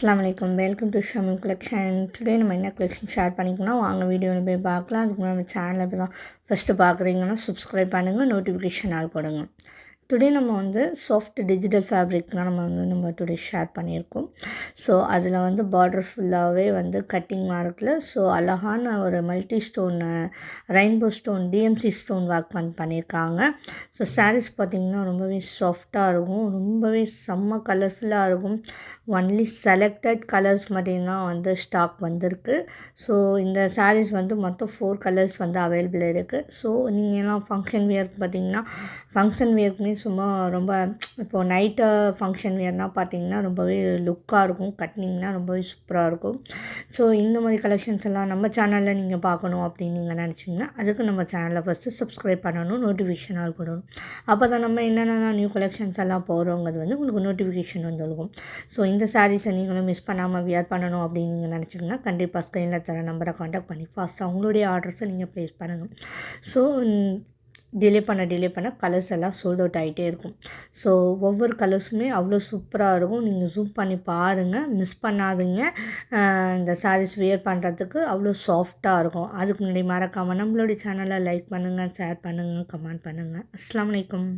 அஸ்ஸலாமு அலைக்கும். Welcome to Shamil collection. Today நம்ம என்ன கலெக்ஷன் ஷேர் பண்ணிக்கணும் வாங்க வீடியோவில் போய் பார்க்கலாம். அதுக்கு முன்னாடி நம்ம சேனலை இப்போ தான் ஃபஸ்ட்டு பார்க்குறீங்கன்னா சப்ஸ்கிரைப் பண்ணுங்கள், நோட்டிஃபிகேஷன் ஆல் கொடுங்க. டுடே நம்ம சாஃப்ட் டிஜிட்டல் ஃபேப்ரிக்னால் நம்ம டுடே ஷேர் பண்ணியிருக்கோம். ஸோ அதில் பார்டர் ஃபுல்லாகவே கட்டிங் மார்க்கில் ஸோ அழகான ஒரு multi stone rainbow stone TMC stone work பண்ணியிருக்காங்க. ஸோ சாரீஸ் பார்த்திங்கன்னா ரொம்பவே சாஃப்டாக இருக்கும், ரொம்பவே செம்ம கலர்ஃபுல்லாக இருக்கும். ஒன்லி செலக்டட் கலர்ஸ் மட்டும்தான் ஸ்டாக் வந்திருக்கு. ஸோ இந்த சாரீஸ் மொத்தம் 4 கலர்ஸ் அவைலபிள் இருக்குது. ஸோ நீங்கள்லாம் ஃபங்க்ஷன் வியருக்கு பார்த்திங்கன்னா ஃபங்க்ஷன் வியருக்குமே சும்மா ரொம்ப இப்போது நைட்டு ஃபங்க்ஷன் வியர்னால் பார்த்திங்கன்னா ரொம்பவே லுக்காக இருக்கும், கட்டினிங்னால் ரொம்பவே சூப்பராக இருக்கும். ஸோ இந்த மாதிரி கலெக்ஷன்ஸ் எல்லாம் நம்ம சேனலில் நீங்கள் பார்க்கணும் அப்படின்னு நீங்கள் நினச்சிங்கன்னா அதுக்கு நம்ம சேனலை ஃபஸ்ட்டு சப்ஸ்கிரைப் பண்ணணும், நோட்டிஃபிகேஷன் ஆல் கொடுக்கணும். அப்போ தான் நம்ம என்னென்ன நியூ கலெக்ஷன்ஸ் எல்லாம் போகிறோங்கிறது உங்களுக்கு நோட்டிஃபிகேஷன் இருக்கும். ஸோ இந்த சாரீஸை நீங்களும் மிஸ் பண்ணாமல் வியர் பண்ணணும் அப்படின்னு நீங்கள் நினச்சிங்கன்னா கண்டிப்பாக ஸ்க்ரீனில் தர நம்பரை காண்டாக்ட் பண்ணி ஃபாஸ்ட்டாக உங்களுடைய ஆர்டர்ஸை நீங்கள் ப்ளேஸ் பண்ணுங்கள். ஸோ டிலே பண்ண கலர்ஸ் எல்லாம் சோல்ட் அவுட் ஆகிட்டே இருக்கும். ஸோ ஒவ்வொரு கலர்ஸுமே அவ்வளோ சூப்பராக இருக்கும். நீங்கள் ஜூம் பண்ணி பாருங்கள், மிஸ் பண்ணாதீங்க. இந்த சாரீஸ் வியர் பண்ணுறதுக்கு அவ்வளோ சாஃப்டாக இருக்கும். அதுக்கு முன்னாடி மறக்காமல் நம்மளுடைய சேனலை லைக் பண்ணுங்கள், ஷேர் பண்ணுங்கள், கமெண்ட் பண்ணுங்கள். அஸ்ஸலாமு அலைக்கும்.